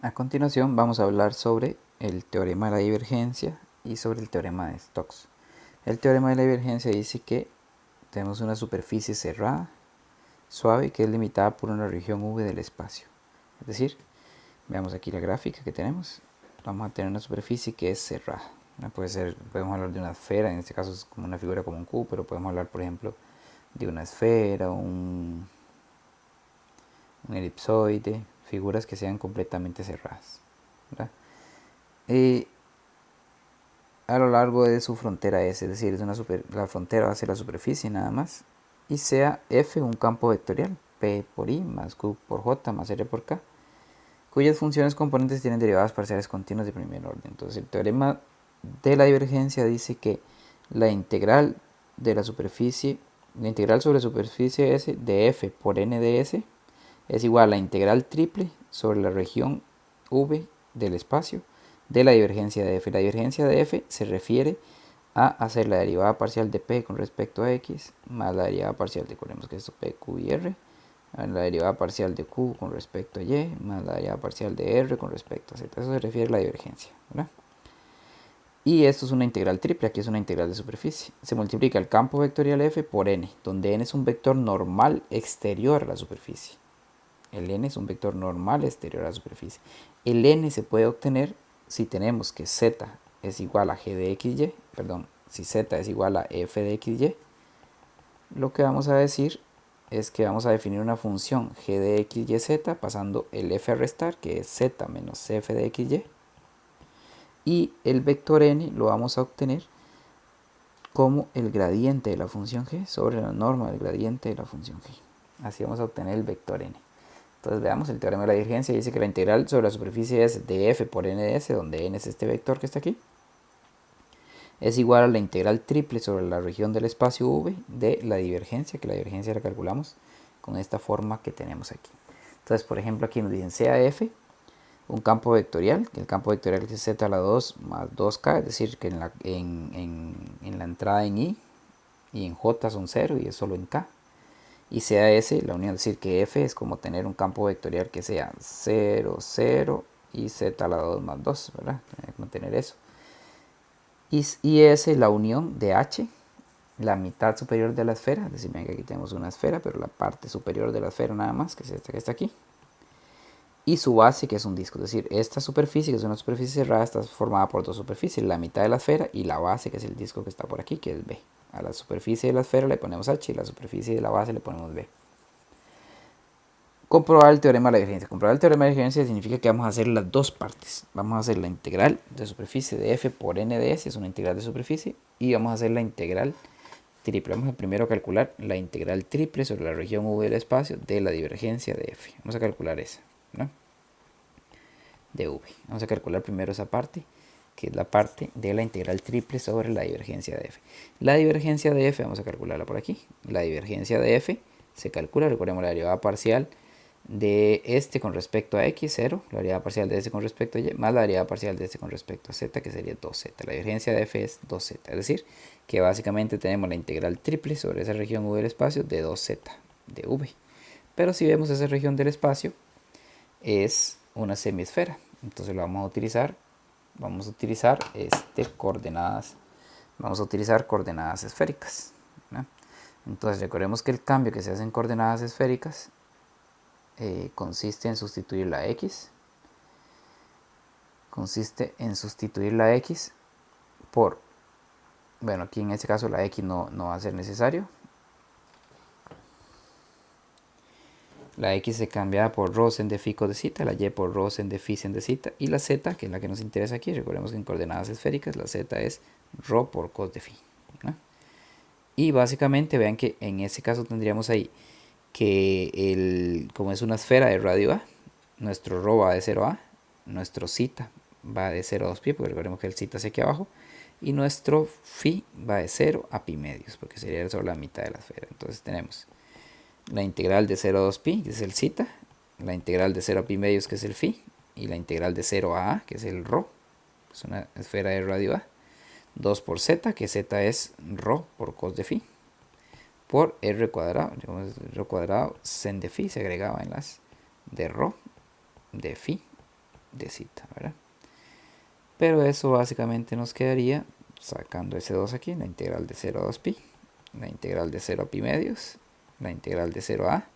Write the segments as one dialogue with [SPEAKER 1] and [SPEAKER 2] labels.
[SPEAKER 1] A continuación vamos a hablar sobre el teorema de la divergencia y sobre el teorema de Stokes. El teorema de la divergencia dice que tenemos una superficie cerrada, suave, que es limitada por una región V del espacio. Es decir, veamos aquí la gráfica que tenemos. Vamos a tener una superficie que es cerrada. Podemos hablar de una esfera, en este caso es como una figura como un cubo, pero podemos hablar, por ejemplo, de una esfera, un elipsoide, figuras que sean completamente cerradas, ¿verdad? Y a lo largo de su frontera S, es decir, la frontera va a ser la superficie nada más, y sea F un campo vectorial, P por I más Q por J más R por K, cuyas funciones componentes tienen derivadas parciales continuas de primer orden. Entonces el teorema de la divergencia dice que la integral de la superficie, la integral sobre la superficie S de F por N de S es igual a la integral triple sobre la región V del espacio de la divergencia de F. La divergencia de F se refiere a hacer la derivada parcial de P con respecto a X más la derivada parcial de, recordemos que esto P, Q y R, la derivada parcial de Q con respecto a Y más la derivada parcial de R con respecto a Z. Eso se refiere a la divergencia, ¿verdad? Y esto es una integral triple, aquí es una integral de superficie. Se multiplica el campo vectorial F por N, donde N es un vector normal exterior a la superficie. El n es un vector normal exterior a la superficie. El n se puede obtener si tenemos que z es igual a g de xy, perdón, si z es igual a f de xy, lo que vamos a decir es que vamos a definir una función g de xyz pasando el f a restar, que es z menos f de xy, y el vector n lo vamos a obtener como el gradiente de la función g sobre la norma del gradiente de la función g. Así vamos a obtener el vector n. Entonces veamos, el teorema de la divergencia dice que la integral sobre la superficie es de f por n de s, donde n es este vector que está aquí, es igual a la integral triple sobre la región del espacio V de la divergencia, que la divergencia la calculamos con esta forma que tenemos aquí. Entonces, por ejemplo, aquí nos dicen sea f un campo vectorial, que el campo vectorial es z a la 2 más 2k, es decir, que en la entrada en i y en j son 0 y es solo en k. Y sea S la unión, es decir, que F es como tener un campo vectorial que sea 0, 0 y Z a la 2 más 2, ¿verdad? Como tener eso. Y S la unión de H, la mitad superior de la esfera, es decir, ven que aquí tenemos una esfera, pero la parte superior de la esfera nada más, que es esta que está aquí. Y su base, que es un disco, es decir, esta superficie, que es una superficie cerrada, está formada por dos superficies, la mitad de la esfera y la base, que es el disco que está por aquí, que es B. A la superficie de la esfera le ponemos H y a la superficie de la base le ponemos B. Comprobar el teorema de la divergencia. Comprobar el teorema de la divergencia significa que vamos a hacer las dos partes. Vamos a hacer la integral de superficie de f por n de s, es una integral de superficie, y vamos a hacer la integral triple. Vamos a primero calcular la integral triple sobre la región V del espacio de la divergencia de f. Vamos a calcular esa, ¿no? De v. Vamos a calcular primero esa parte, que es la parte de la integral triple sobre la divergencia de f. La divergencia de f, vamos a calcularla por aquí. La divergencia de f se calcula, recordemos la derivada parcial de este con respecto a x, 0, la derivada parcial de este con respecto a y, más la derivada parcial de este con respecto a z, que sería 2z. La divergencia de f es 2z, es decir, que básicamente tenemos la integral triple sobre esa región v del espacio de 2z de v. Pero si vemos esa región del espacio, es una semiesfera, entonces lo vamos a utilizar coordenadas esféricas, ¿no? Entonces recordemos que el cambio que se hace en coordenadas esféricas consiste en sustituir la x por, bueno, aquí en este caso la x no va a ser necesario, la x se cambia por rho sen de phi cos de zeta, la y por rho sen de phi sen de zeta, y la z, que es la que nos interesa aquí, recordemos que en coordenadas esféricas la z es rho por cos de phi, ¿no? Y básicamente vean que en este caso tendríamos ahí que como es una esfera de radio A, nuestro rho va de 0 a, nuestro zeta va de 0 a 2 pi, porque recordemos que el zeta es aquí abajo, y nuestro phi va de 0 a pi medios, porque sería solo la mitad de la esfera. Entonces tenemos la integral de 0 a 2 pi, que es el zeta, la integral de 0 a pi medios, que es el phi, y la integral de 0 a, que es el rho, es una esfera de radio A, 2 por z, que z es rho por cos de phi, por r cuadrado sen de phi, se agregaba en las de rho de phi de zeta, ¿verdad? Pero eso básicamente nos quedaría, sacando ese 2 aquí, la integral de 0 a 2pi, la integral de 0 a pi medios, la integral de 0 a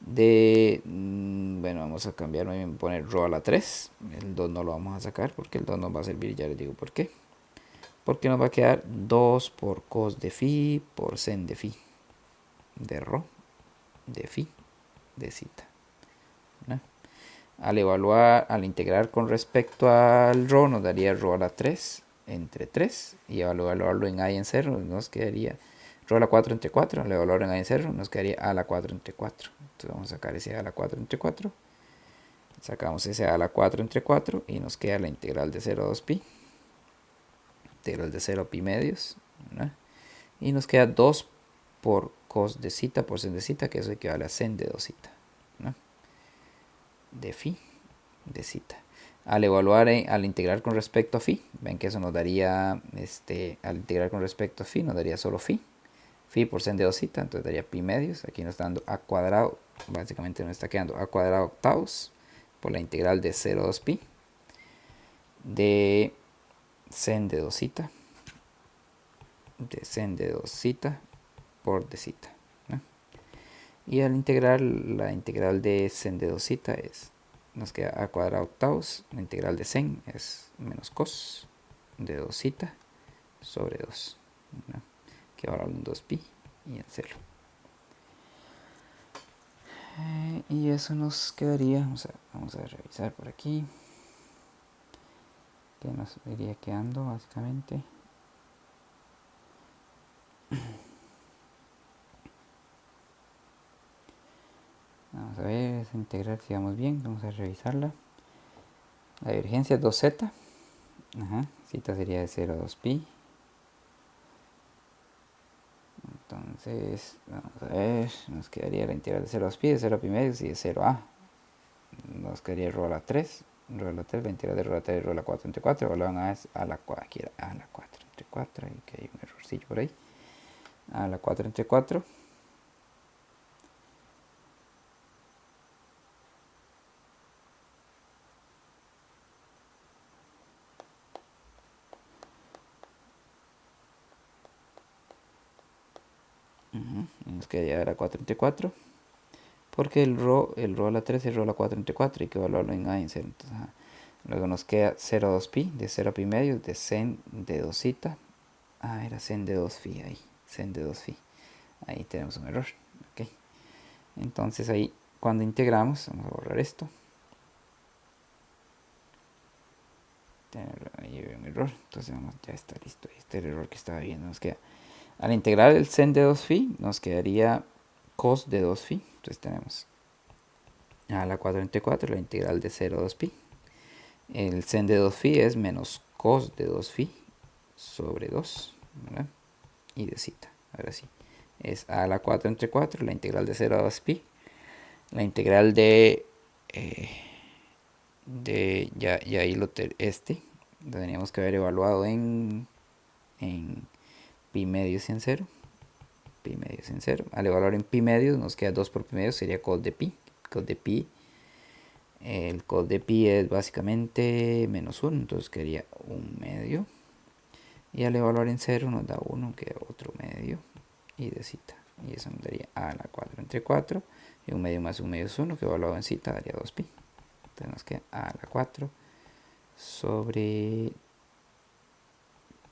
[SPEAKER 1] bueno, vamos a cambiar, voy a poner rho a la 3, el 2 no lo vamos a sacar porque el 2 nos va a servir, ya les digo por qué. Porque nos va a quedar 2 por cos de phi por sen de phi, de rho, de phi, de zeta. ¿No? Al evaluar, al integrar con respecto al rho, nos daría rho a la 3 entre 3. Y al evaluarlo en a y en 0, nos quedaría rho a la 4 entre 4. Al evaluarlo en a y en 0, nos quedaría a la 4 entre 4. Entonces vamos a sacar ese a la 4 entre 4. Sacamos ese a la 4 entre 4 y nos queda la integral de 0 a 2pi. Integral de 0 a pi medios. ¿No? Y nos queda 2 por cos de zeta por sen de zeta, que eso equivale a sen de 2 zeta, ¿no? De phi de zeta. Al evaluar, al integrar con respecto a phi, ven que eso nos daría, al integrar con respecto a phi, nos daría solo phi. Phi por sen de 2 zeta, entonces daría pi medios. Aquí nos está dando a cuadrado, básicamente nos está quedando a cuadrado octavos por la integral de 0 a 2pi de sen de 2 zeta, de sen de 2 zeta por de zeta, ¿no? Y al integrar, la integral de sen de 2 zeta nos queda a cuadrado octavos. La integral de sen es menos cos de 2 zeta sobre 2, ¿no? Que ahora en 2pi y en 0. Y eso nos quedaría, vamos a revisar por aquí, que nos iría quedando básicamente. Vamos a ver esa integral si vamos bien, vamos a revisarla. La divergencia es 2z, zeta sería de 0 a 2pi. Entonces, vamos a ver, nos quedaría la integral de 0 a 2pi, de 0 a pi medios y de 0 a. Nos quedaría rho a la 3, rho a la 3, la integral de rho a la 3 rho a la 4 entre 4, evaluaban a la 4, aquí era a la 4 entre 4, y que hay un errorcillo por ahí. A la 4 entre 4. Nos quedaría a la 4 entre 4. Porque el rho a la 3 es rho a la 4 entre 4, hay que evaluarlo en a y en 0. Entonces, luego nos queda 0 a 2pi, de 0 a pi medios, de sen de 2 zeta. Era sen de 2 phi ahí, sen de 2 phi. Ahí tenemos un error. Okay. Entonces ahí, cuando integramos, vamos a borrar esto. Ahí hay un error, entonces ya está listo. Este es el error que estaba viendo. Nos queda, al integrar el sen de 2 phi, nos quedaría cos de 2 phi. Entonces tenemos a la 4 entre 4, la integral de 0 a 2 pi. El sen de 2 phi es menos cos de 2 phi sobre 2, ¿verdad? Y de zeta. Ahora sí, es a la 4 entre 4, la integral de 0 a 2 pi. La integral de ya ahí lo teníamos que haber evaluado en pi medios en 0. Pi medios en 0. Al evaluar en pi medios nos queda 2 por pi medios, sería cos de pi. Cos de pi. El cos de pi es básicamente menos 1, entonces quedaría 1 medio. Y al evaluar en 0 nos da 1, que otro medio. Y de zeta. Y eso nos daría a la 4 entre 4. Y 1 medio más 1 medio es 1, que evaluado en zeta daría 2pi. Entonces nos queda a la 4 sobre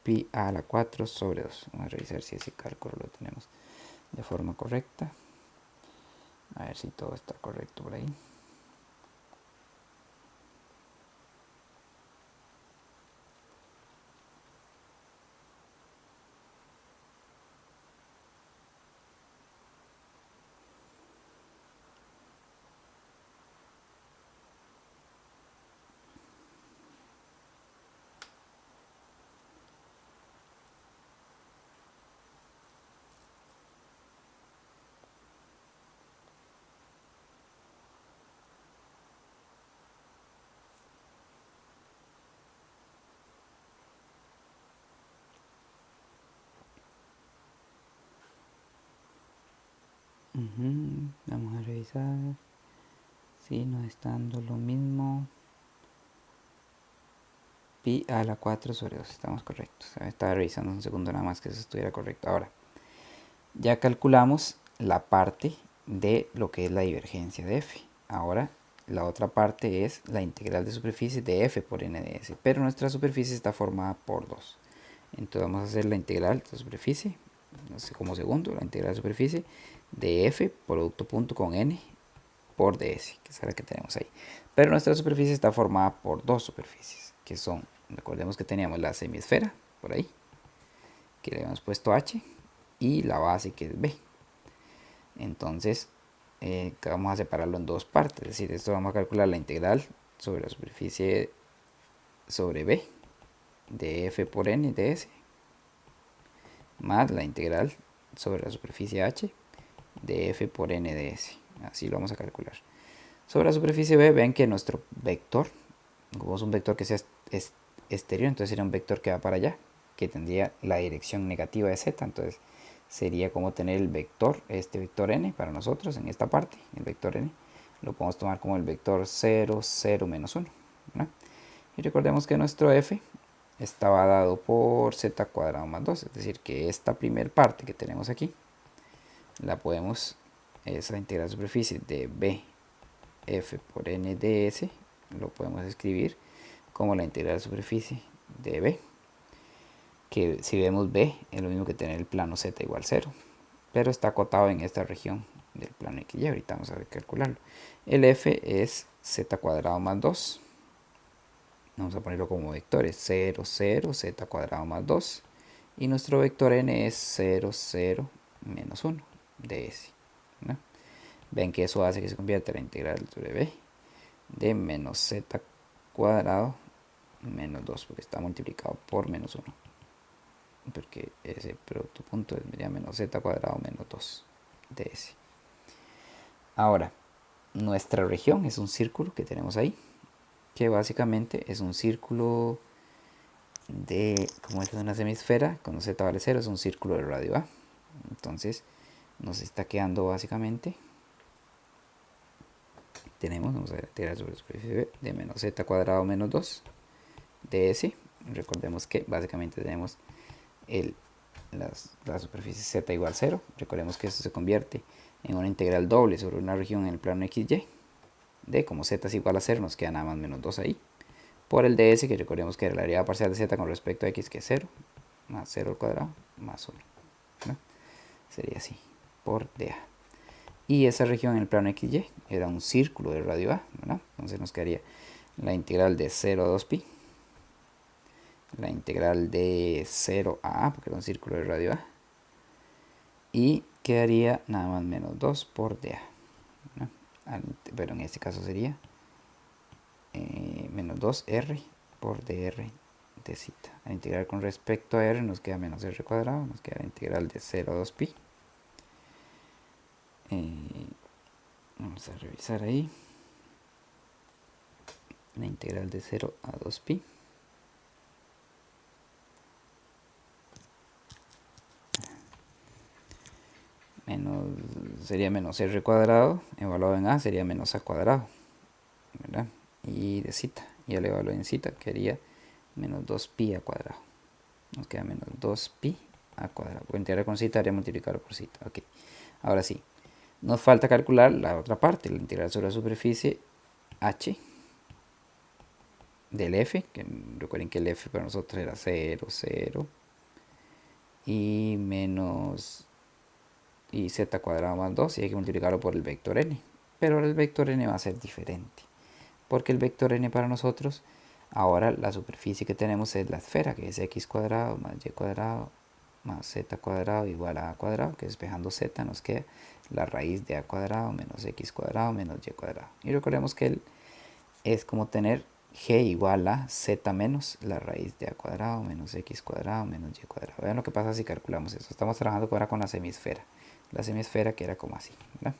[SPEAKER 1] pi a la 4 sobre 2. Vamos a revisar si ese cálculo lo tenemos de forma correcta. A ver si todo está correcto por ahí. Vamos a revisar si nos está dando lo mismo. pi a la 4 sobre 2. Estamos correctos. Estaba revisando un segundo nada más que eso estuviera correcto. Ahora, ya calculamos la parte de lo que es la divergencia de f. Ahora, la otra parte es la integral de superficie de f por n de s. Pero nuestra superficie está formada por 2. Entonces vamos a hacer la integral de superficie, no sé, como segundo, la integral de superficie de f, producto punto con n por ds, que es la que tenemos ahí. Pero nuestra superficie está formada por dos superficies, que son, recordemos que teníamos la semisfera, por ahí, que le habíamos puesto h, y la base, que es b. Entonces, vamos a separarlo en dos partes, es decir, esto vamos a calcular la integral sobre la superficie sobre b, de f por n de s, más la integral sobre la superficie h de f por n de s. Así lo vamos a calcular. Sobre la superficie B, ven que nuestro vector, como es un vector que sea exterior, entonces sería un vector que va para allá, que tendría la dirección negativa de z. Entonces sería como tener el vector, este vector n para nosotros en esta parte, el vector n, lo podemos tomar como el vector 0, 0, menos 1. ¿no? Y recordemos que nuestro f estaba dado por z cuadrado más 2, es decir, que esta primera parte que tenemos aquí, la podemos, es la integral de superficie de b f por n de s, lo podemos escribir como la integral de superficie de b, que si vemos b es lo mismo que tener el plano z igual 0, pero está acotado en esta región del plano XY. Ahorita vamos a ver calcularlo. El f es z cuadrado más 2, vamos a ponerlo como vectores 0, 0, z cuadrado más 2, y nuestro vector n es 0, 0, menos 1 de s. ¿no? Ven que eso hace que se convierta en la integral sobre b de menos z cuadrado menos 2, porque está multiplicado por menos 1, porque ese producto punto sería menos z cuadrado menos 2 de s. Ahora, nuestra región es un círculo que tenemos ahí, que básicamente es un círculo de, como esta es una semisfera, cuando z vale 0 es un círculo de radio A. Entonces nos está quedando básicamente, tenemos, vamos a ver, integral sobre superficie de menos z cuadrado menos 2 de s. Recordemos que básicamente tenemos la superficie z igual 0. Recordemos que esto se convierte en una integral doble sobre una región en el plano XY. De como z es igual a 0, nos queda nada más menos 2 ahí. Por el ds, que recordemos que la derivada parcial de z con respecto a x, que es 0, más 0 al cuadrado, más 1. ¿no? Sería así, por dA. Y esa región en el plano XY era un círculo de radio A, ¿verdad? Entonces nos quedaría la integral de 0 a 2pi, la integral de 0 a A, porque era un círculo de radio A, y quedaría nada más menos 2 por dA. ¿no? Pero en este caso sería menos 2r por dr de zeta. Al integrar con respecto a r nos queda menos r cuadrado, nos queda la integral de 0 a 2pi. Vamos a revisar ahí. La integral de 0 a 2pi. Sería menos r cuadrado, evaluado en a sería menos a cuadrado, ¿verdad? Y de zeta, y al evaluar en zeta quedaría menos 2pi a cuadrado. Nos queda menos 2pi a cuadrado. Por integrar con zeta haría multiplicarlo por zeta. Ok, ahora sí, nos falta calcular la otra parte, la integral sobre la superficie h del f, que recuerden que el f para nosotros era 0, 0, y menos y z cuadrado más 2, y hay que multiplicarlo por el vector n. Pero ahora el vector n va a ser diferente, porque el vector n para nosotros, ahora la superficie que tenemos es la esfera, que es x cuadrado más y cuadrado más z cuadrado igual a cuadrado, que despejando z nos queda la raíz de a cuadrado menos x cuadrado menos y cuadrado. Y recordemos que es como tener g igual a z menos la raíz de a cuadrado menos x cuadrado menos y cuadrado. Vean lo que pasa si calculamos eso. Estamos trabajando ahora con la semisfera. La semisfera que era como así, ¿verdad?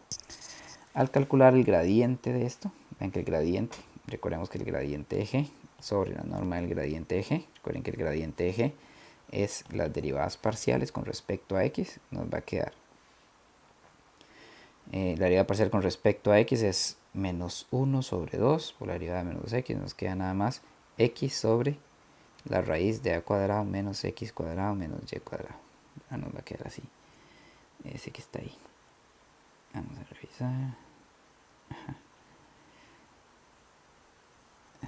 [SPEAKER 1] Al calcular el gradiente de esto, ven que el gradiente, recordemos que el gradiente de g sobre la norma del gradiente de g, recuerden que el gradiente de g es las derivadas parciales con respecto a x, nos va a quedar la derivada parcial con respecto a x es menos 1 sobre 2 por la derivada de menos 2x, nos queda nada más x sobre la raíz de a cuadrado menos x cuadrado menos y cuadrado. Nos va a quedar así, ese que está ahí. Vamos a revisar. Ajá.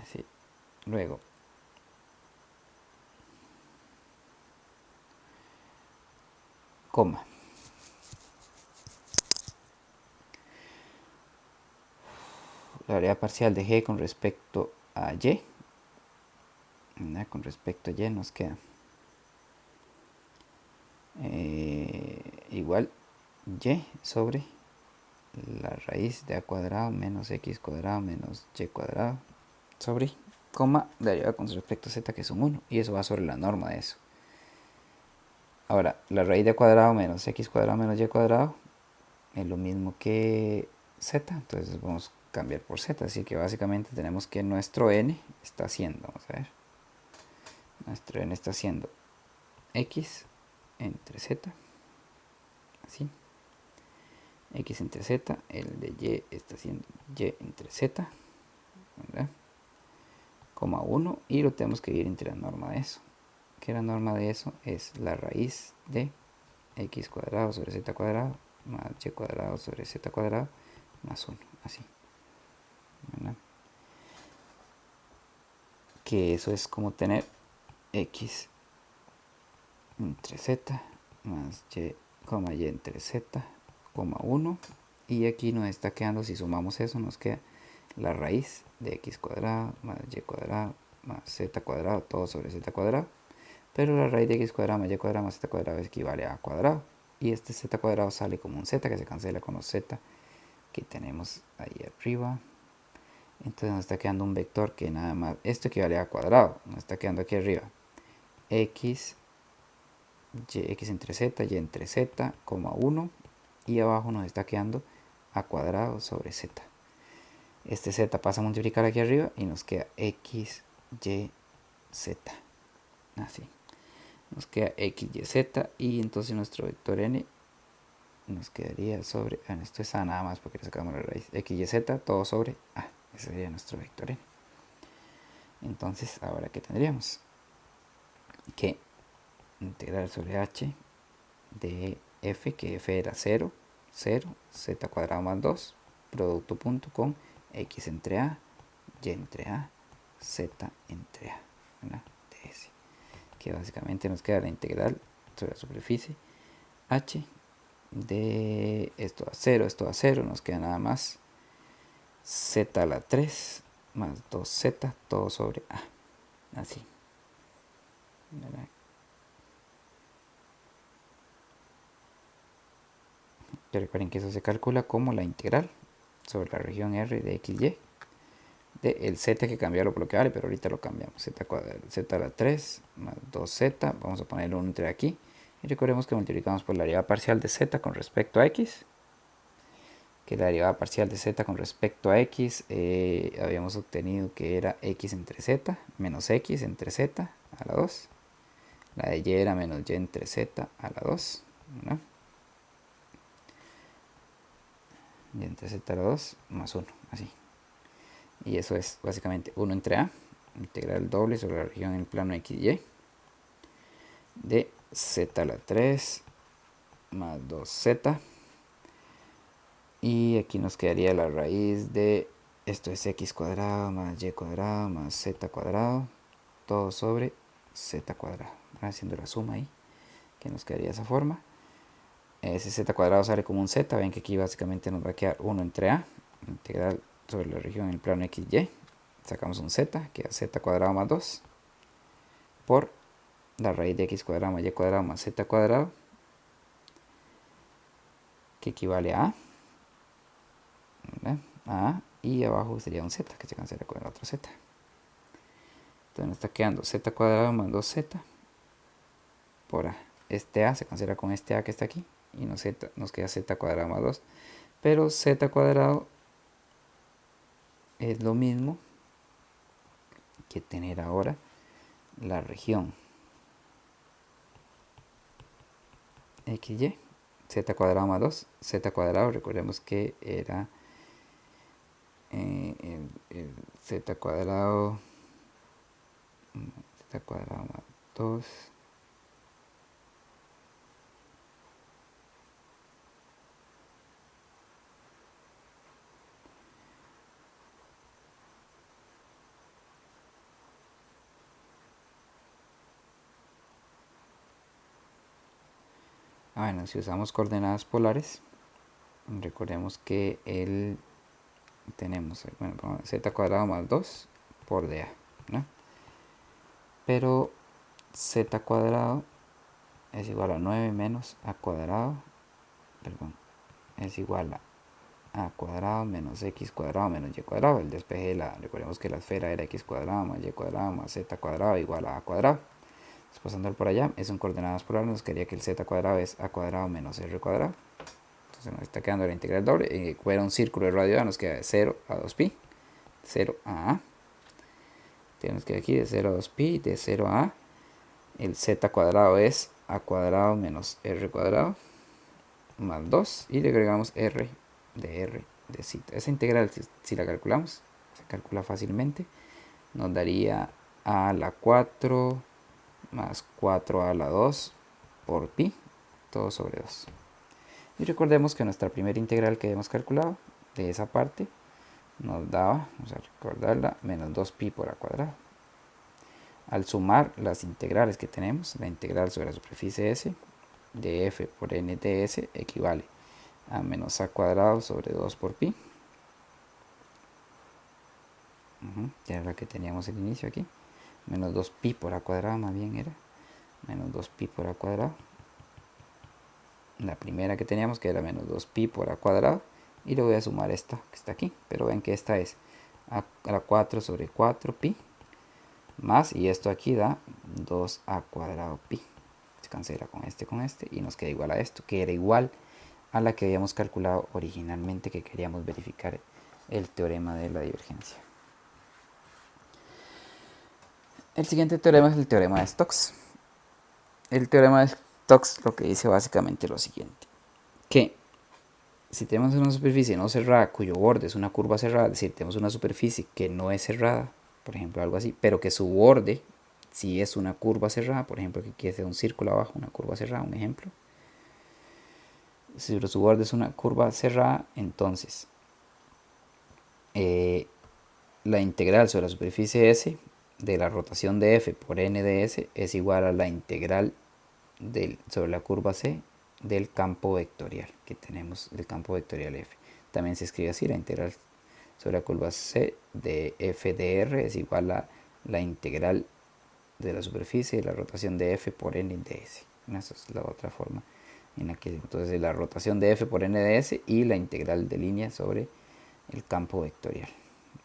[SPEAKER 1] Así. Luego, coma. La variedad parcial de g con respecto a y. Con respecto a y nos queda igual y sobre la raíz de a cuadrado menos x cuadrado menos y cuadrado sobre coma la derivada con respecto a z, que es un 1, y eso va sobre la norma de eso. Ahora, la raíz de a cuadrado menos x cuadrado menos y cuadrado es lo mismo que z, entonces vamos a cambiar por z, así que básicamente tenemos que nuestro n está haciendo, vamos a ver, nuestro n está haciendo x entre z, así, x entre z, el de y está haciendo y entre z, ¿verdad? Coma 1, y lo tenemos que dividir entre la norma de eso, que la norma de eso es la raíz de x cuadrado sobre z cuadrado más y cuadrado sobre z cuadrado más 1, así, ¿verdad? Que eso es como tener x entre z más y entre z, 1, y aquí nos está quedando, si sumamos eso, nos queda la raíz de x cuadrado más y cuadrado más z cuadrado, todo sobre z cuadrado, pero la raíz de x cuadrado más y cuadrado más z cuadrado equivale a cuadrado, y este z cuadrado sale como un z que se cancela con los z que tenemos ahí arriba. Entonces nos está quedando un vector que nada más, esto equivale a cuadrado, nos está quedando aquí arriba x entre z, y entre z, 1, y abajo nos está quedando a cuadrado sobre z. Este z pasa a multiplicar aquí arriba y nos queda x, y, z. Así. Nos queda x, y, z, y entonces nuestro vector n nos quedaría sobre, esto es a nada más porque le sacamos la raíz, x, y, z, todo sobre a. Ese sería nuestro vector n. Entonces, ahora ¿qué tendríamos? Que integrar sobre h de f, que f era 0, 0, z cuadrado más 2, producto punto con x entre a, y entre a, z entre a, ¿verdad? De ese. Que básicamente nos queda la integral sobre la superficie h de esto a 0, nos queda nada más z a la 3 más 2z, todo sobre a, así, ¿verdad? Que recuerden que eso se calcula como la integral sobre la región R de XY de el Z, que cambiarlo por lo que vale, pero ahorita lo cambiamos. Z a la 3 más 2Z, vamos a poner 1 entre aquí, y recordemos que multiplicamos por la derivada parcial de Z con respecto a X, que la derivada parcial de Z con respecto a X habíamos obtenido que era X entre Z menos X entre Z a la 2, la de Y era menos Y entre Z a la 2, ¿no? Y entre z a la 2 más 1, así. Y eso es básicamente 1 entre a, integral doble sobre la región en el plano XY, de z a la 3 más 2z. Y aquí nos quedaría la raíz de, esto es x cuadrado más y cuadrado más z cuadrado, todo sobre z cuadrado. Haciendo la suma ahí, que nos quedaría de esa forma. Ese z cuadrado sale como un z, ven que aquí básicamente nos va a quedar 1 entre a, integral sobre la región en el plano XY, sacamos un z, queda z cuadrado más 2, por la raíz de x cuadrado más y cuadrado más z cuadrado, que equivale a a, y abajo sería un z, que se cancela con el otro z. Entonces nos está quedando z cuadrado más 2z por a. Este a se cancela con este a que está aquí, y nos queda z cuadrado más 2, pero z cuadrado es lo mismo que tener ahora la región XY, z cuadrado más 2, z cuadrado, recordemos que era el z cuadrado z cuadrado más 2. Bueno, si usamos coordenadas polares, recordemos que tenemos, bueno, z cuadrado más 2 por dA, ¿no? Pero z cuadrado es igual a 9 menos a cuadrado, perdón, es igual a cuadrado menos x cuadrado menos y cuadrado. El despeje recordemos que la esfera era x cuadrado más y cuadrado más z cuadrado igual a cuadrado. Entonces, pasando por allá, es un coordenadas polares, nos quería que el z cuadrado es a cuadrado menos r cuadrado. Entonces nos está quedando la integral doble. Fuera un círculo de radio A, nos queda de 0 a 2pi, 0 a a. Tenemos que aquí de 0 a 2pi, de 0 a a. El z cuadrado es a cuadrado menos r cuadrado más 2 y le agregamos r de cita. Esa integral, si la calculamos, se calcula fácilmente, nos daría a la 4 más 4 a la 2 por pi, todo sobre 2. Y recordemos que nuestra primera integral que hemos calculado de esa parte nos daba, vamos a recordarla, menos 2pi por a cuadrado. Al sumar las integrales que tenemos, la integral sobre la superficie S de f por n de S equivale a menos a cuadrado sobre 2 por pi. Ya era la que teníamos al inicio aquí. Menos 2pi por a cuadrado más bien era. Menos 2pi por a cuadrado. La primera que teníamos que era menos 2pi por a cuadrado. Y le voy a sumar esta que está aquí. Pero ven que esta es a la 4 sobre 4pi. Más, y esto aquí da 2a cuadrado pi. Se cancela con este y nos queda igual a esto, que era igual a la que habíamos calculado originalmente, que queríamos verificar el teorema de la divergencia. El siguiente teorema es el teorema de Stokes. El teorema de Stokes lo que dice básicamente lo siguiente, que si tenemos una superficie no cerrada cuyo borde es una curva cerrada, es decir, tenemos una superficie que no es cerrada, por ejemplo algo así, pero que su borde sí es una curva cerrada, por ejemplo que quiere ser un círculo abajo, una curva cerrada, un ejemplo. Si su borde es una curva cerrada, entonces la integral sobre la superficie S de la rotación de f por n de S es igual a la integral sobre la curva C del campo vectorial que tenemos, del campo vectorial f. También se escribe así, la integral sobre la curva C de f de r es igual a la integral de la superficie de la rotación de f por n de S. Esa es la otra forma en la que entonces la rotación de f por n de S y la integral de línea sobre el campo vectorial.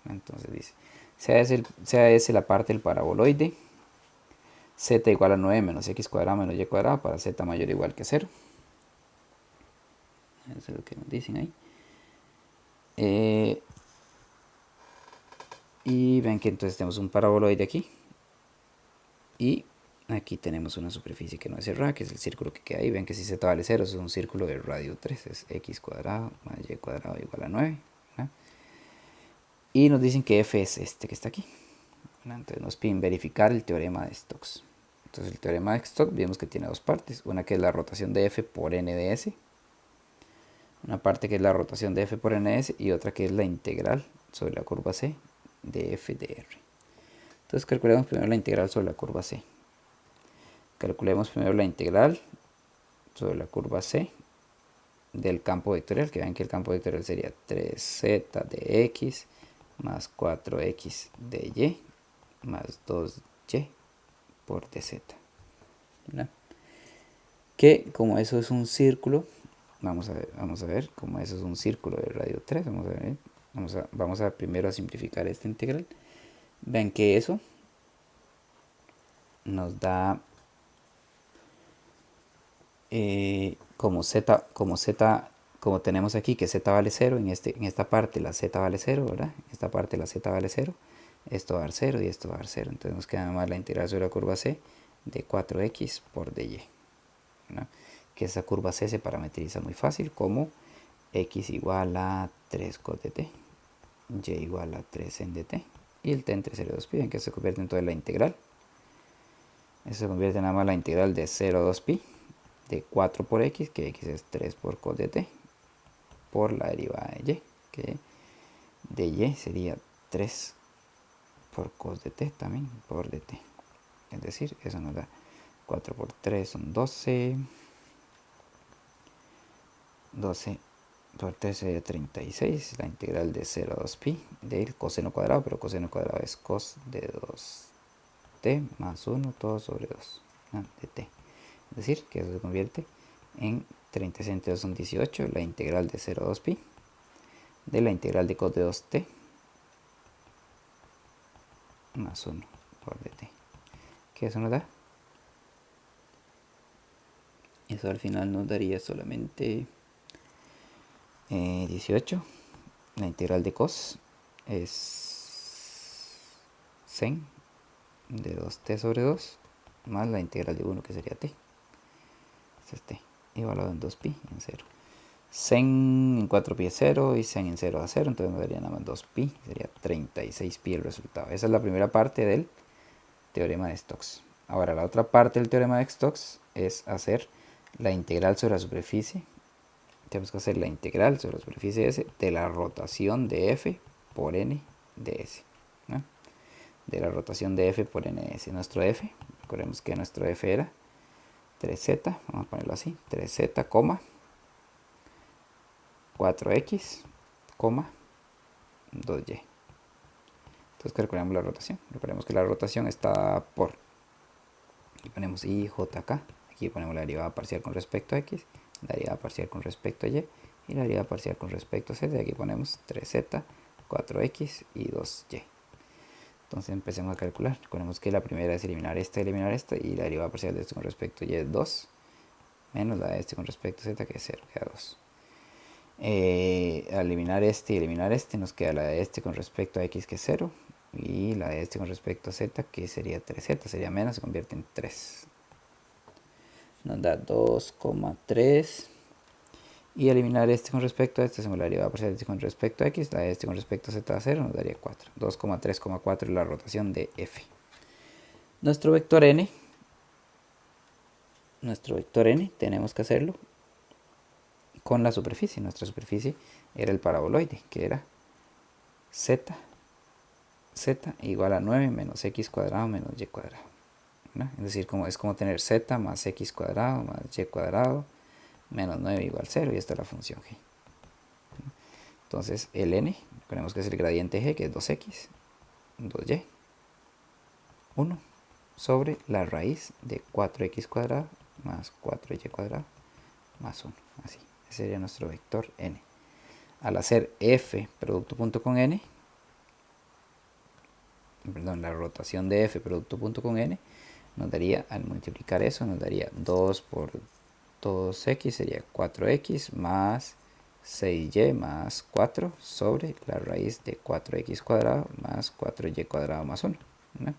[SPEAKER 1] Entonces dice, sea S la parte del paraboloide, z igual a 9 menos x cuadrado menos y cuadrado para z mayor o igual que 0. Eso es lo que nos dicen ahí. Y ven que entonces tenemos un paraboloide aquí. Y aquí tenemos una superficie que no es cerrada, que es el círculo que queda ahí. Ven que si z vale 0, es un círculo de radio 3, es x cuadrado más y cuadrado igual a 9. ¿no? Y nos dicen que f es este que está aquí. ¿no? Entonces nos piden verificar el teorema de Stokes. Entonces el teorema de Stokes vemos que tiene dos partes. Una que es la rotación de f por n de S. Una parte que es la rotación de f por n de S y otra que es la integral sobre la curva C de f de r. Entonces calculemos primero la integral sobre la curva C. Calculemos primero la integral sobre la curva C del campo vectorial, que vean que el campo vectorial sería 3z de x más 4x de y más 2y por dz. ¿no? Que como eso es un círculo, vamos a ver como eso es un círculo de radio 3, vamos a primero a simplificar esta integral. Ven que eso nos da como tenemos aquí que z vale 0, en esta parte la z vale 0, ¿verdad? En esta parte la z vale 0, esto va a dar 0 y esto va a dar 0. Entonces nos queda más la integral sobre la curva C de 4x por dy. ¿no? Que esa curva C se parametriza muy fácil como x igual a 3 cos de t, y igual a 3 en dt, y el t entre 0 y 2 pi, en que se convierte en toda la integral Eso se convierte nada más la integral de 0 a 2pi de 4 por x, que x es 3 por cos de t, por la derivada de y, que de y sería 3 por cos de t también por dt. Es decir, eso nos da 4 por 3 son 12. 12 por 3 sería 36. La integral de 0 a 2pi del coseno cuadrado, pero coseno cuadrado es cos de 2t más 1 todo sobre 2 de t. Es decir, que eso se convierte en 36 entre 2 son 18. La integral de 0 a 2pi de la integral de cos de 2t más 1 por dt. ¿Qué eso nos da? Eso al final nos daría solamente 18. La integral de cos es sen de 2t sobre 2 más la integral de 1 que sería t. Este es t, igualado en 2pi en 0. Sen en 4pi es 0 y sen en 0 a 0, entonces nos daría nada más 2pi, sería 36pi el resultado. Esa es la primera parte del teorema de Stokes. Ahora la otra parte del teorema de Stokes es hacer la integral sobre la superficie. Tenemos que hacer la integral sobre la superficie S de la rotación de f por n de S, ¿no? De la rotación de f por n de S. Nuestro f, recordemos que nuestro f era 3z, vamos a ponerlo así, 3z, 4x, 2y. Entonces calculamos la rotación. Recordemos que la rotación está por, aquí ponemos i, j, k, aquí ponemos la derivada parcial con respecto a x, la derivada parcial con respecto a y la derivada parcial con respecto a z. Aquí ponemos 3z, 4x y 2y. Entonces empecemos a calcular. Recordemos que la primera es eliminar esta y la derivada parcial de esto con respecto a y es 2, menos la de este con respecto a z, que es 0, queda 2. Al eliminar este y eliminar este, nos queda la de este con respecto a x, que es 0, y la de este con respecto a z, que sería 3z, sería menos, se convierte en 3. Nos da 2,3. Y eliminar este con respecto a este, hacemos la derivada parcial de este con respecto a x, la de este con respecto a z a 0, nos daría 4. 2,3,4 es la rotación de f. Nuestro vector n tenemos que hacerlo con la superficie. Nuestra superficie era el paraboloide, que era z igual a 9 menos x cuadrado menos y cuadrado, ¿no? Es decir, es como tener z más x cuadrado más y cuadrado menos 9 igual 0, y esta es la función g. Entonces el n, tenemos que es el gradiente g, que es 2x, 2y, 1 sobre la raíz de 4x cuadrado más 4y cuadrado más 1. Así, ese sería nuestro vector n. Al hacer f producto punto con n, la rotación de f producto punto con n, nos daría, al multiplicar eso, nos daría 2 por 2x, sería 4x más 6y más 4 sobre la raíz de 4x cuadrado más 4y cuadrado más 1, ¿no?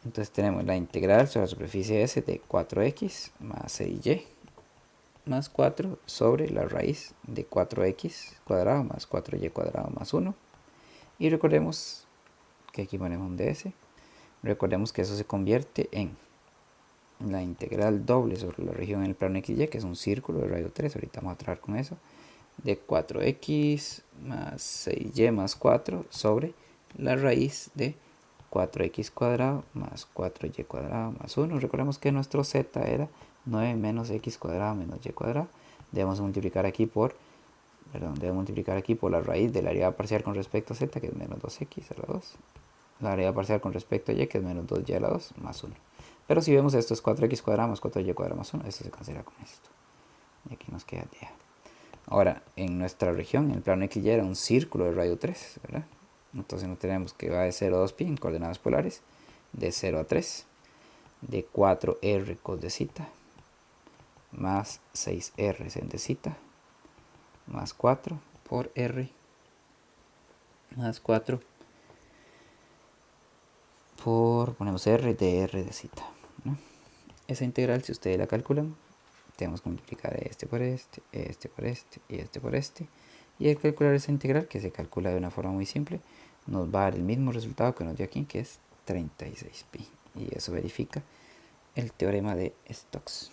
[SPEAKER 1] Entonces tenemos la integral sobre la superficie S de 4x más 6y más 4 sobre la raíz de 4x cuadrado más 4y cuadrado más 1. Y recordemos que aquí ponemos un ds. Recordemos que eso se convierte en la integral doble sobre la región en el plano XY, que es un círculo de radio 3, ahorita vamos a trabajar con eso, de 4x más 6y más 4 sobre la raíz de 4x cuadrado más 4y cuadrado más 1. Recordemos que nuestro z era 9 menos x cuadrado menos y cuadrado. Debemos multiplicar aquí por la raíz de la derivada parcial con respecto a z, que es menos 2x a la 2. La derivada parcial con respecto a y, que es menos 2y a la 2, más 1. Pero si vemos esto es 4x cuadrado más 4y cuadrado más 1, esto se cancela con esto. Y aquí nos queda d. Ahora, en nuestra región, en el plano XY era un círculo de radio 3, ¿verdad? Entonces no tenemos que va de 0 a 2pi en coordenadas polares, de 0 a 3, de 4r cos de zeta, más 6r sen de zeta, más 4 por r, más 4 por, ponemos r de r de zeta, ¿no? Esa integral, si ustedes la calculan, tenemos que multiplicar este por este, este por este y este por este. Y al calcular esa integral, que se calcula de una forma muy simple, nos va a dar el mismo resultado que nos dio aquí, que es 36pi. y eso verifica el teorema de Stokes.